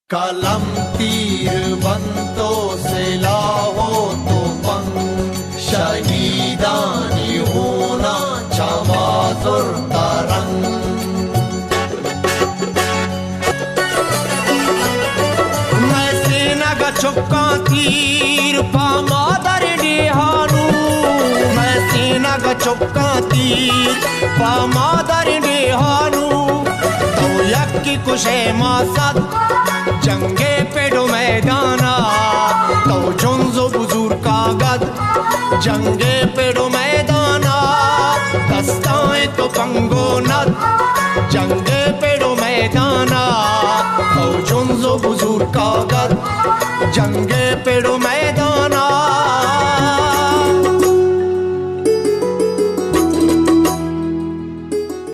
कलम तीर बंतो से लाहो तो पंग शहीदानी होना चमाजुर तरंग। मैं सेना का चुक्का तीर पामादर डेहानू, मैं सेना का चुक्का तीर पामादर डेहानू। तो यक्की कुशे मासद जंगे पेड़ो मैदाना, तो जुंजो बुजुर्ग कागद जंगे पेड़ो मैदाना। दस्ताएं तो